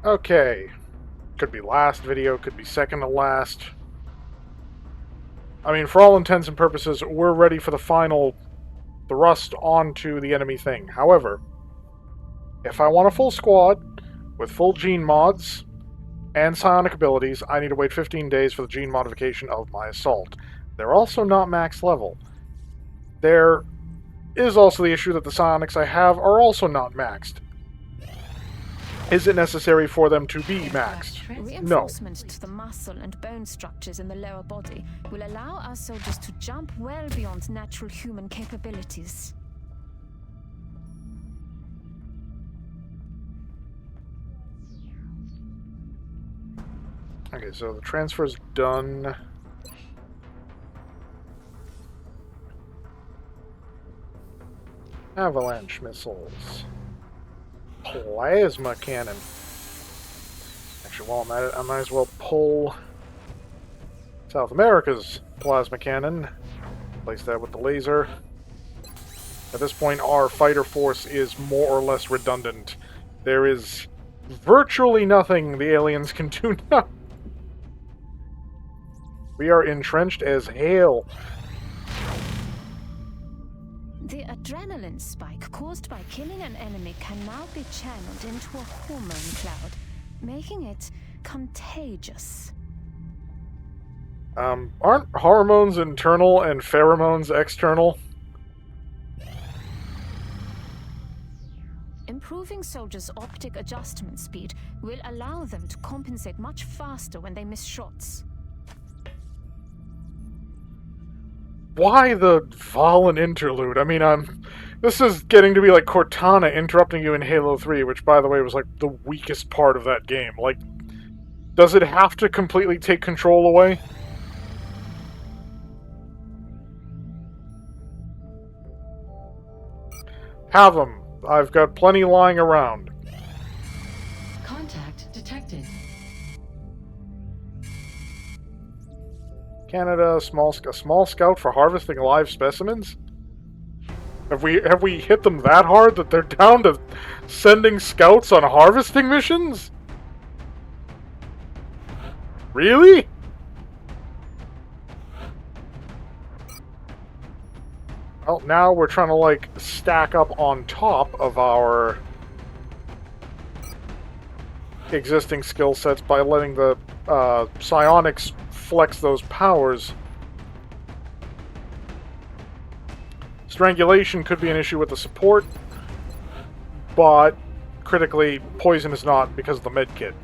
Okay. Could be last video, could be second to last. I mean, for all intents and purposes, we're ready for the final thrust onto the enemy thing. However, if I want a full squad with full gene mods and psionic abilities, I need to wait 15 days for the gene modification of my assault. They're also not max level. There is also the issue that the psionics I have are also not maxed. Is it necessary for them to be maxed? No. Reinforcement to the muscle and bone structures in the lower body will allow our soldiers to jump well beyond natural human capabilities. Okay, so the transfer's done. Avalanche missiles. Plasma cannon. Actually, while I'm at it, I might as well pull South America's plasma cannon. Place that with the laser. At this point, our fighter force is more or less redundant. There is virtually nothing the aliens can do now. We are entrenched as hell. The adrenaline spike caused by killing an enemy can now be channeled into a hormone cloud, making it contagious. Aren't hormones internal and pheromones external? Improving soldiers' optic adjustment speed will allow them to compensate much faster when they miss shots. Why the Valen interlude? I mean, this is getting to be like Cortana interrupting you in Halo 3, which, by the way, was like the weakest part of that game. Like, does it have to completely take control away? Have them. I've got plenty lying around. Contact detected. Canada, a small scout for harvesting live specimens? Have we hit them that hard that they're down to sending scouts on harvesting missions? Really? Well, now we're trying to, like, stack up on top of our existing skill sets by letting the psionics flex those powers. Strangulation could be an issue with the support, but critically, poison is not because of the medkit.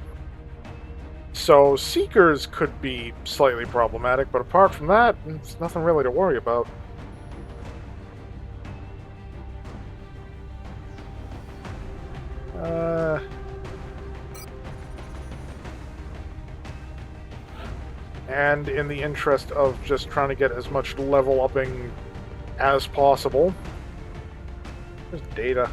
So Seekers could be slightly problematic, but apart from that, it's nothing really to worry about. And in the interest of just trying to get as much level upping as possible, there's data.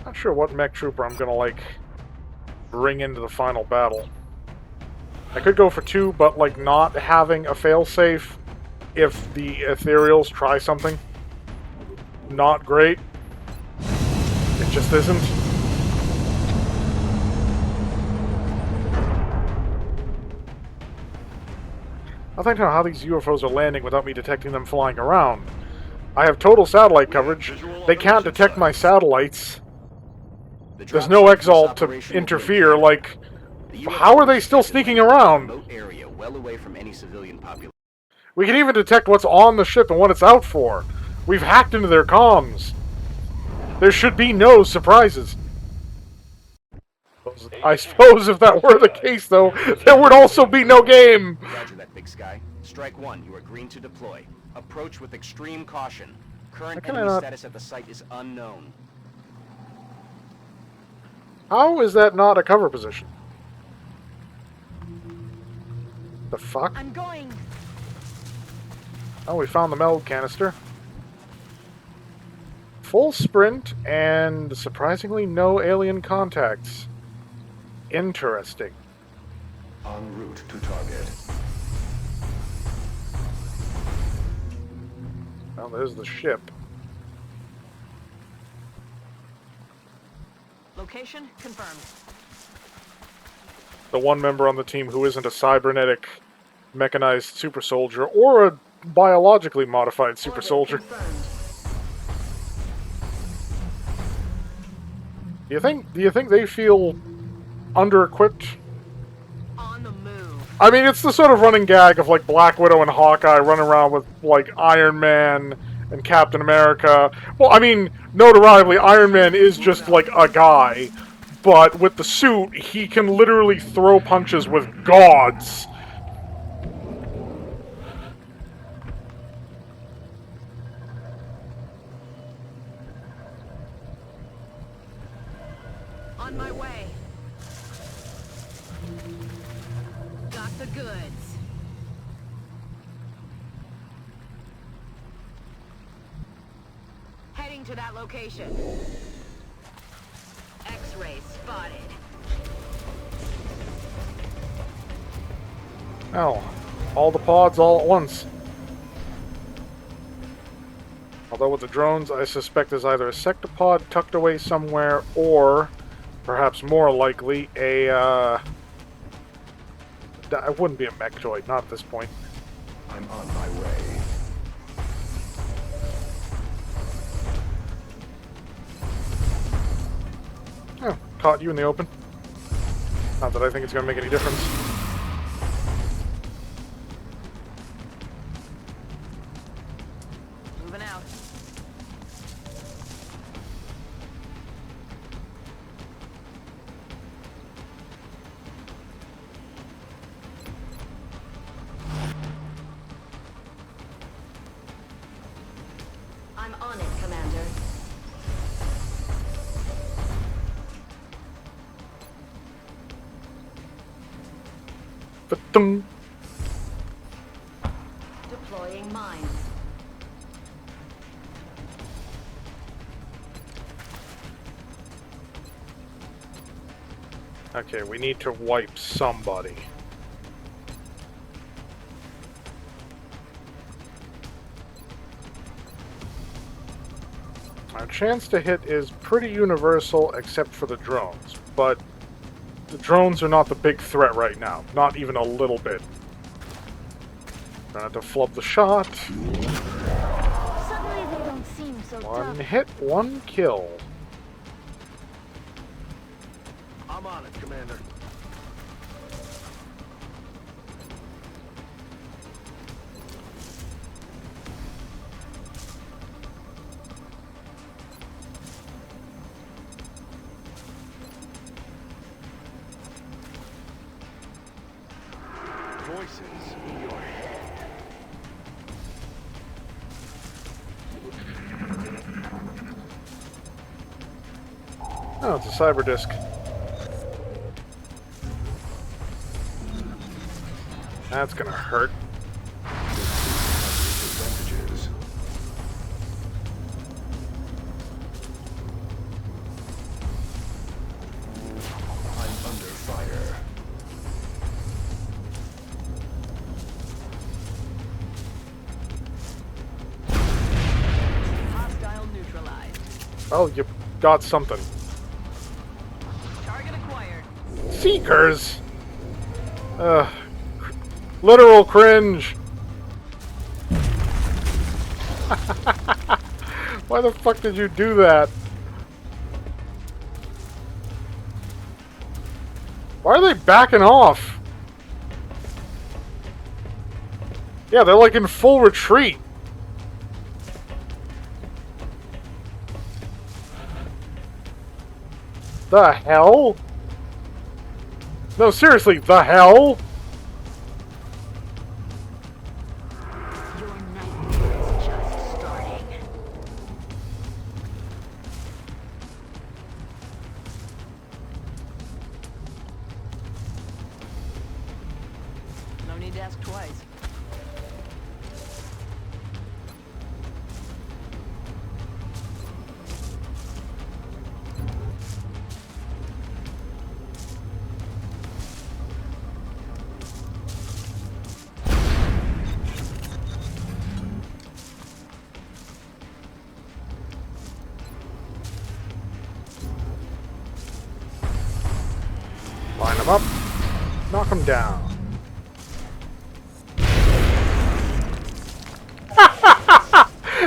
Not sure what mech trooper I'm gonna, like, bring into the final battle. I could go for 2, but, like, not having a failsafe if the ethereals try something not great. It just isn't. I think how these UFOs are landing without me detecting them flying around. I have total satellite coverage. They can't detect my satellites. There's no exalt to interfere. Like, how are they still sneaking around? We can even detect what's on the ship and what it's out for. We've hacked into their comms. There should be no surprises. I suppose if that were the case, though, there would also be no game. Roger that, Big Sky. Strike 1, you are green to deploy. Approach with extreme caution. Current enemy status at the site is unknown. How is that not a cover position? The fuck? I'm going. Oh, we found the meld canister. Full sprint and surprisingly no alien contacts. Interesting. En route to target. Well, there's the ship. Location confirmed. The one member on the team who isn't a cybernetic mechanized super soldier or a biologically modified super Orbit soldier. confirmed. Do you think they feel under-equipped? On the move. I mean, it's the sort of running gag of, like, Black Widow and Hawkeye running around with, like, Iron Man and Captain America. Well, I mean, notoriably, Iron Man is just, like, a guy. But with the suit, he can literally throw punches with gods. On my way. Got the goods. Heading to that location. X-ray spotted. Oh, all the pods all at once. Although with the drones, I suspect there's either a sectopod tucked away somewhere, or, perhaps more likely, it wouldn't be a mech droid, not at this point. I'm on my way. Oh, caught you in the open. Not that I think it's going to make any difference. Moving out. I'm on it, Commander. Ba-dum. Deploying mines. Okay, we need to wipe somebody. Our chance to hit is pretty universal except for the drones, but the drones are not the big threat right now. Not even a little bit. Gonna have to flub the shot. Suddenly they don't seem so One tough. hit, one kill. I'm on it, Commander. Voices in your head. Oh, it's a cyber disc. That's gonna hurt. Advantages. I'm under fire. Hostile neutralized. Well, you got something. Target acquired. Seekers! Literal cringe! Why the fuck did you do that? Why are they backing off? Yeah, they're like in full retreat. The hell? No, seriously, the hell? Your nightmare is just starting. No need to ask twice. him up. Knock him down.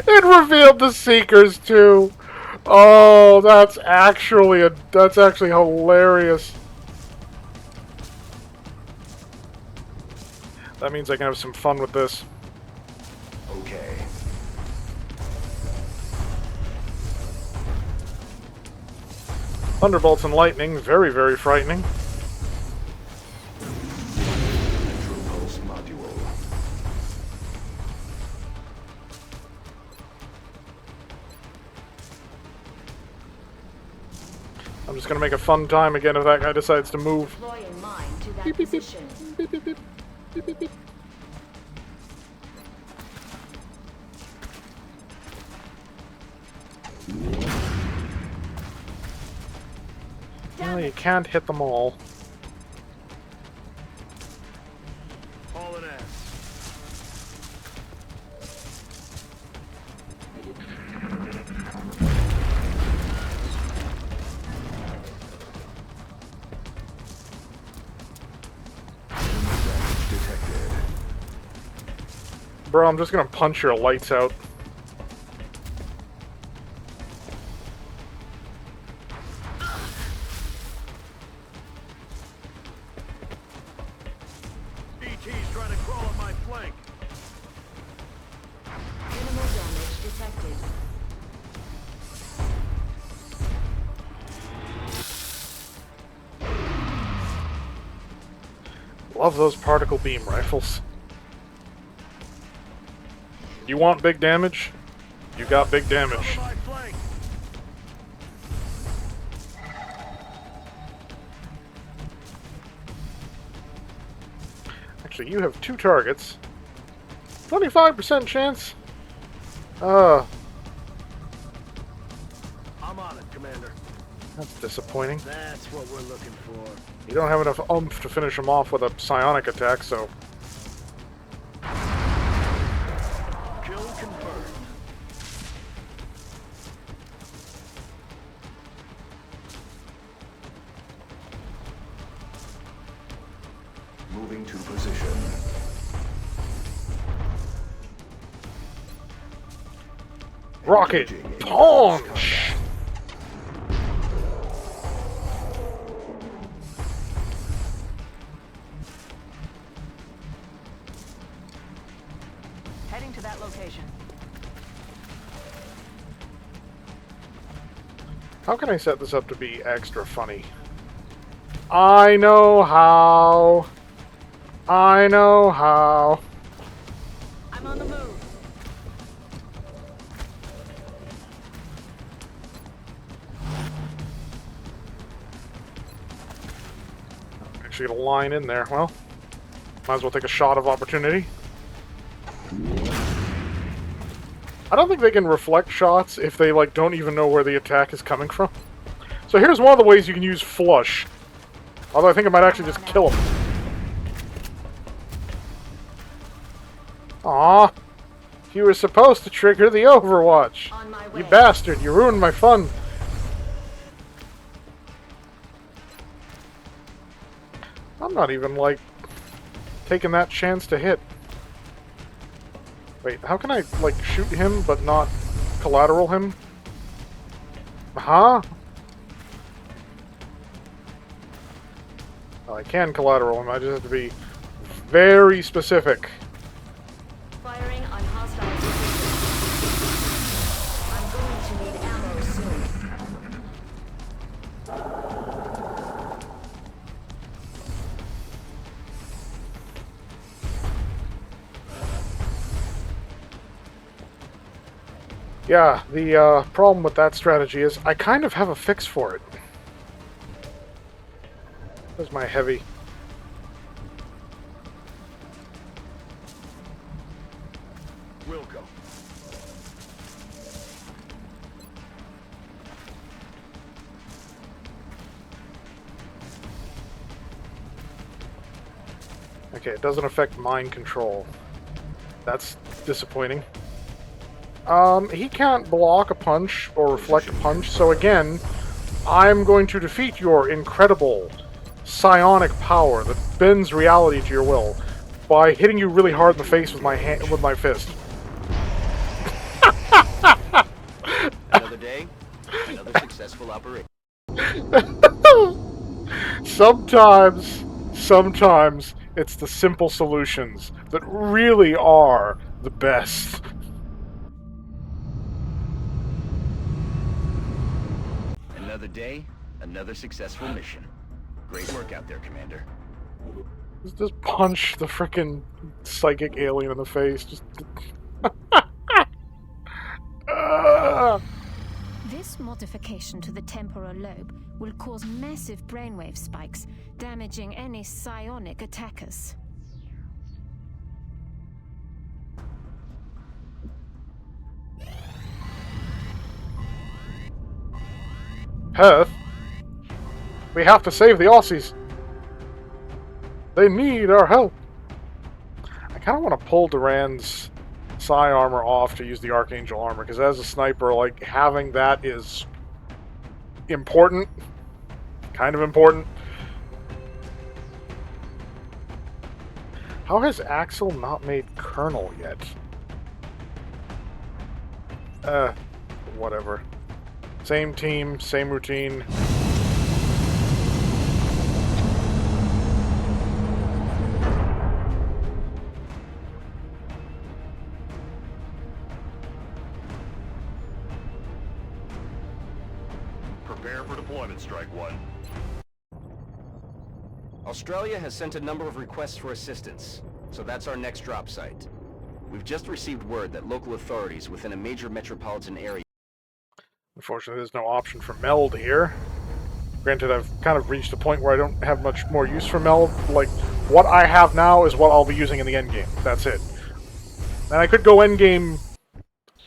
It revealed the Seekers too. Oh, that's actually hilarious. That means I can have some fun with this. Okay. Thunderbolts and lightning, very, very frightening. Neutral pulse module. I'm just gonna make a fun time again if that guy decides to move. Deploying mine to that Beep, beep, beep. position. Beep, beep, beep. Beep, beep, beep. Well, you can't hit them all. Hauling ass. Detected. Bro, I'm just gonna punch your lights out. BT's trying to crawl on my flank. Minimal damage detected. Love those particle beam rifles. You want big damage? You got big damage. My flank. Actually, you have 2 targets. 25% chance? I'm on it, Commander. That's disappointing. That's what we're looking for. You don't have enough oomph to finish him off with a psionic attack, so... Kill confirmed. Moving to position. Rocket Engaging in punch! Heading to that location. How can I set this up to be extra funny? I know how. I know how. I'm on the move. Actually, get a line in there. Well, might as well take a shot of opportunity. I don't think they can reflect shots if they, like, don't even know where the attack is coming from. So here's one of the ways you can use flush. Although I think I might actually just kill him. Aw. You were supposed to trigger the Overwatch. On my You way. bastard, you ruined my fun. I'm not even, like, taking that chance to hit. Wait, how can I, like, shoot him but not collateral him? Huh? Well, I can collateral him, I just have to be very specific. Firing on hostile position. I'm going to need ammo soon. Yeah, the problem with that strategy is I kind of have a fix for it. There's my heavy. Will go. Okay, it doesn't affect mind control. That's disappointing. He can't block a punch or reflect a punch, so again, I'm going to defeat your incredible psionic power that bends reality to your will by hitting you really hard in the face with my fist. Another day, another successful operation. Sometimes it's the simple solutions that really are the best. Another day, another successful mission. Great work out there, Commander. Just punch the frickin' psychic alien in the face. Just. This modification to the temporal lobe will cause massive brainwave spikes, damaging any psionic attackers. Heth, we have to save the Aussies. They need our help. I kind of want to pull Duran's psi armor off to use the Archangel armor, because as a sniper, like, having that is important. Kind of important. How has Axel not made Colonel yet? Whatever. Same team, same routine. Prepare for deployment, Strike One. Australia has sent a number of requests for assistance, so that's our next drop site. We've just received word that local authorities within a major metropolitan area. Unfortunately, there's no option for meld here. Granted, I've kind of reached a point where I don't have much more use for meld. Like, what I have now is what I'll be using in the endgame. That's it. And I could go endgame...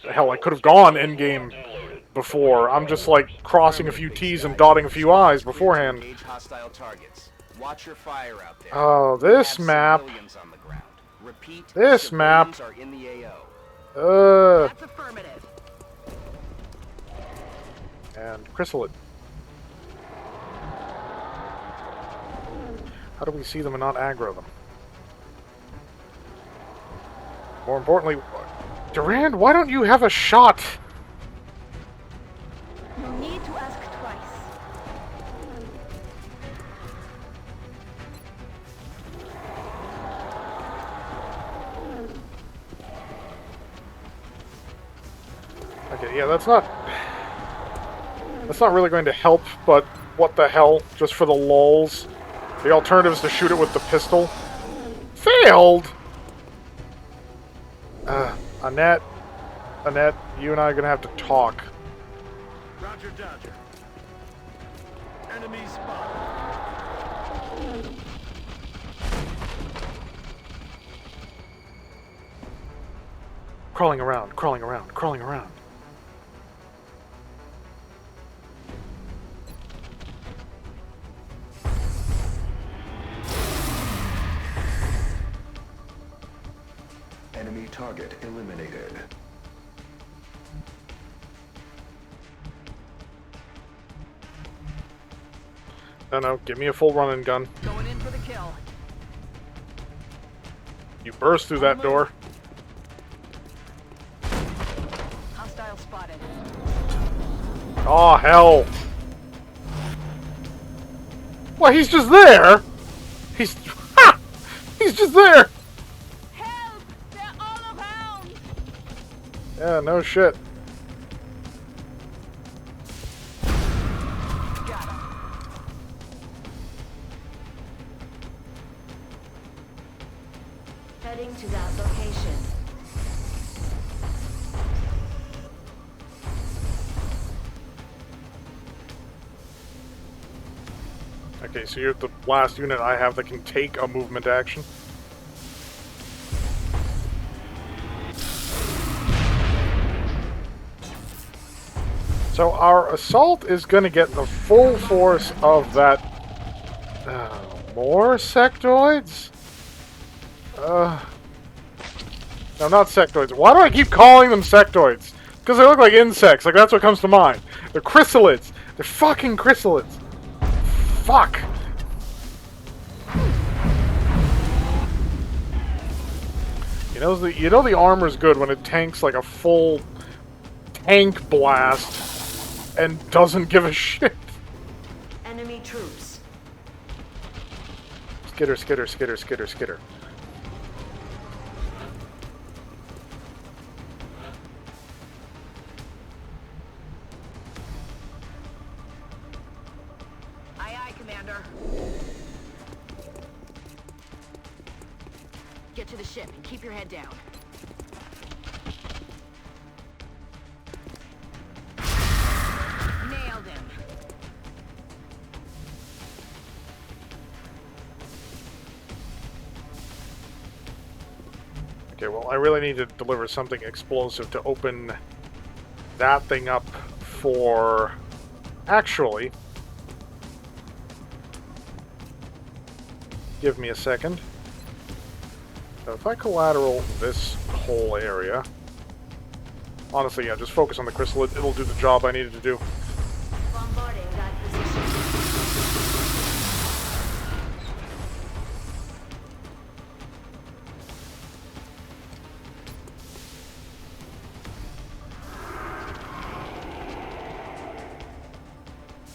Hell, I could have gone endgame before. I'm just, like, crossing a few T's and dotting a few I's beforehand. Engage hostile targets. Watch your fire out there. Oh, this map. On the ground. Repeat, This map. are in the AO. That's affirmative. And chrysalid. How do we see them and not aggro them? More importantly, Durand, why don't you have a shot? No need to ask twice. Okay, yeah, that's not really going to help, but what the hell, just for the lulz. The alternative is to shoot it with the pistol. Failed! Annette, you and I are gonna have to talk. Roger, Dodger. Enemy spotted. Crawling around, crawling around, crawling around. Enemy target eliminated. No, give me a full running gun. Going in for the kill. You burst through that door. Hostile spotted. Oh hell! Well, he's just there. He's just there. Help! They're all around! Yeah, no shit. Got him. Heading to that location. Okay, so you're the last unit I have that can take a movement action. So our assault is going to get the full force of that... more sectoids? No, not sectoids. Why do I keep calling them sectoids? Because they look like insects. Like, that's what comes to mind. They're chrysalids. They're fucking chrysalids. Fuck. You know the armor's good when it tanks like a full tank blast and doesn't give a shit. Enemy troops. Skitter, skitter, skitter, skitter, skitter. Aye, aye, Commander. Get to the ship and keep your head down. Nailed him. Okay, well, I really need to deliver something explosive to open that thing up for... Actually... Give me a second. So if I collateral this whole area... Honestly, yeah, just focus on the crystal. It'll do the job I needed to do. Bombarding that position.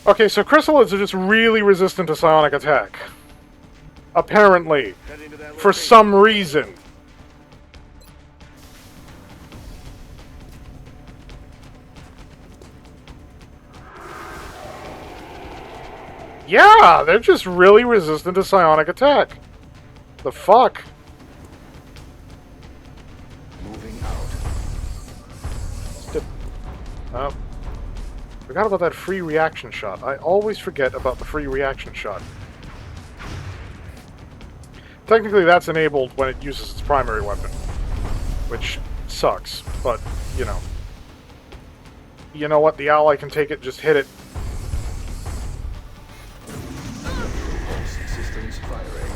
Okay, so chrysalids are just really resistant to psionic attack. Apparently. Heading to that For location. some reason. Yeah, they're just really resistant to psionic attack. The fuck? Moving out. Oh. Forgot about that free reaction shot. I always forget about the free reaction shot. Technically, that's enabled when it uses its primary weapon. Which sucks, but, you know. You know what? The ally can take it, just hit it. Systems firing.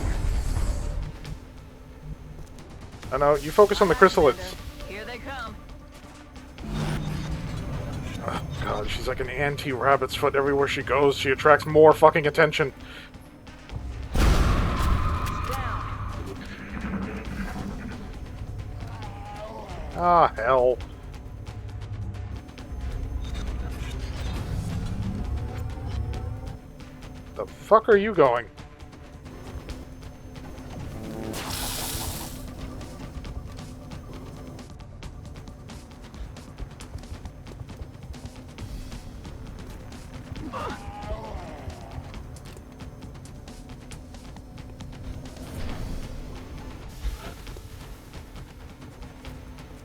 I know, you focus on the chrysalids. Here they come. Oh, God, she's like an anti-rabbit's foot everywhere she goes. She attracts more fucking attention. Ah, hell. The fuck are you going?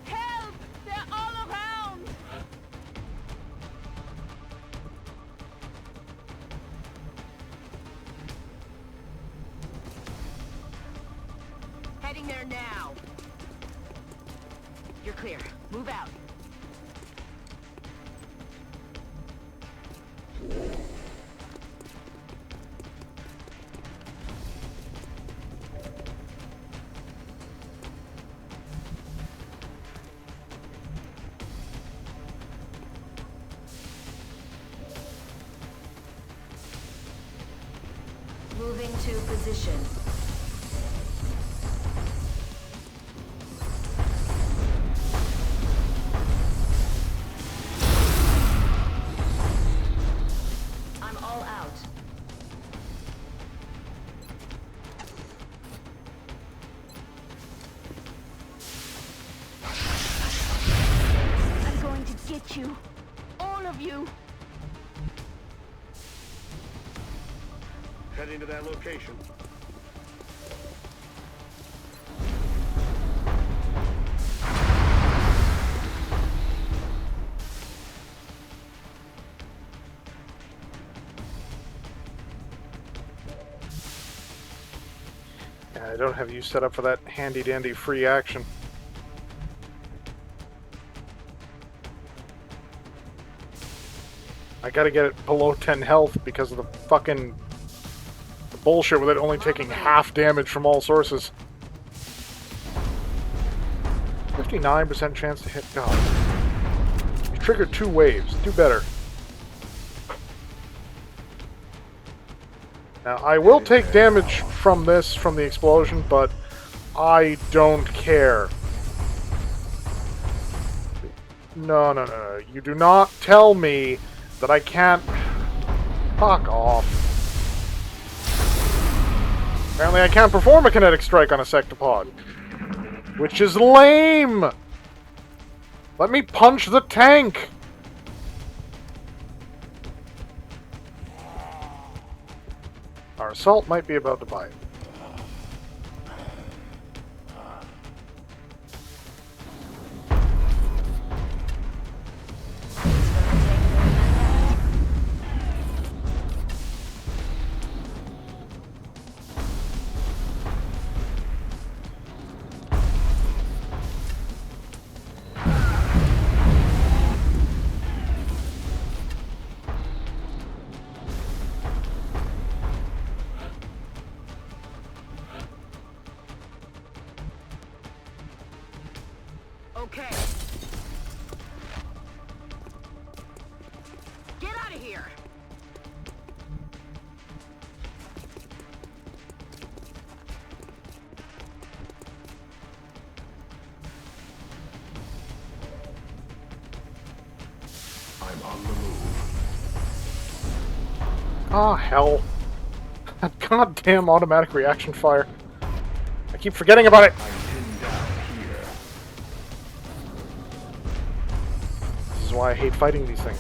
Help! They're all around! Heading there now. You're clear. Move out. Moving to position. I'm all out. I'm going to get you. All of you. Heading to that location. Yeah, I don't have you set up for that handy-dandy free action. I gotta get it below 10 health because of the fucking bullshit with it only taking half damage from all sources. 59% chance to hit God. You triggered 2 waves. Do better. Now, I will take damage from this, from the explosion, but I don't care. No, no, no, no. You do not tell me that I can't... Fuck off. Apparently I can't perform a kinetic strike on a sectopod. Which is lame! Let me punch the tank! Our assault might be about to bite. Okay. Get out of here. I'm on the move. Ah, hell. That goddamn automatic reaction fire. I keep forgetting about it. I'm pinned down here. This is why I hate fighting these things.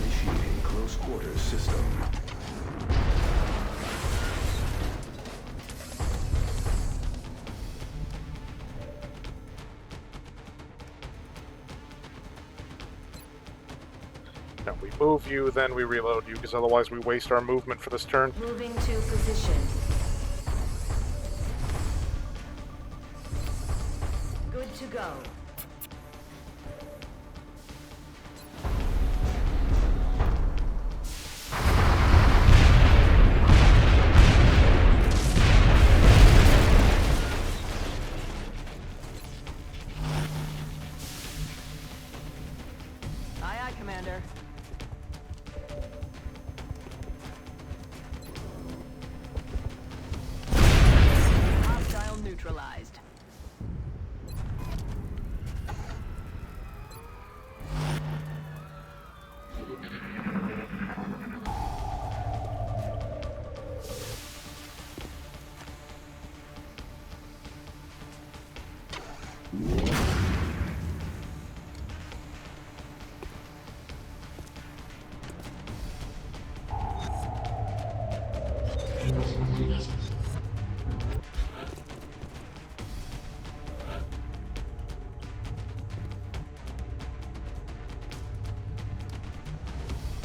Initiating close quarters system. No, we move you, then we reload you, because otherwise we waste our movement for this turn. Moving to position. Good to go. Aye, aye, Commander. Hostile neutralized.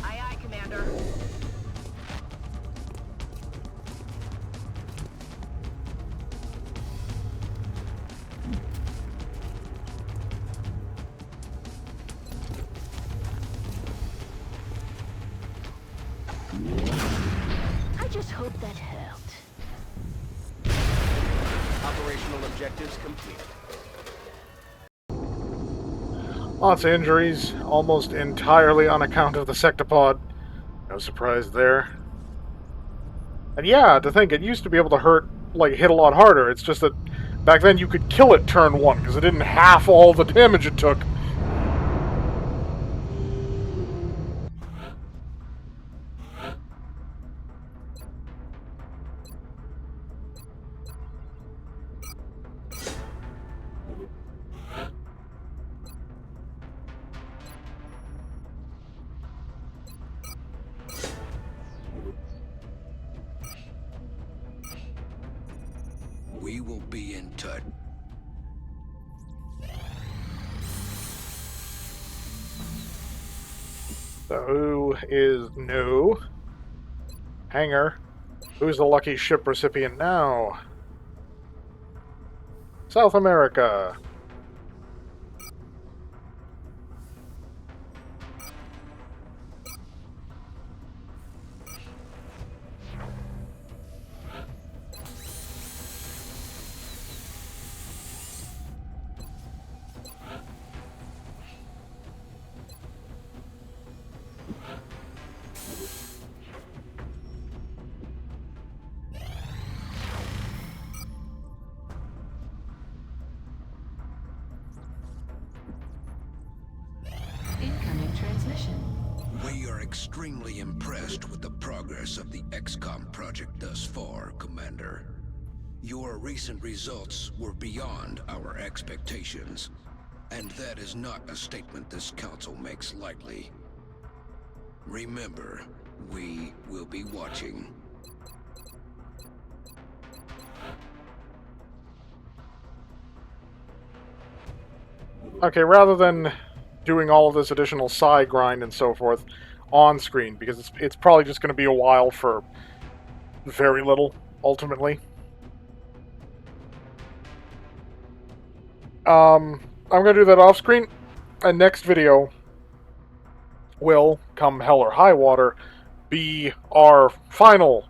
Aye, aye, Commander. I just hope that helped. Operational objectives completed. Lots of injuries, almost entirely on account of the sectopod. No surprise there. And yeah, to think, it used to be able to hit a lot harder. It's just that back then you could kill it turn one, because it didn't half all the damage it took. We will be in touch. So who is new? Hangar. Who's the lucky ship recipient now? South America. extremely impressed with the progress of the XCOM project thus far, Commander. Your recent results were beyond our expectations, and that is not a statement this council makes lightly. Remember, we will be watching. Okay, rather than doing all of this additional side grind and so forth on screen, because it's probably just going to be a while for very little, ultimately. I'm going to do that off screen, and next video will, come hell or high water, be our final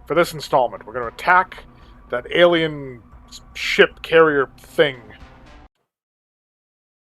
for this installment. We're going to attack that alien ship carrier thing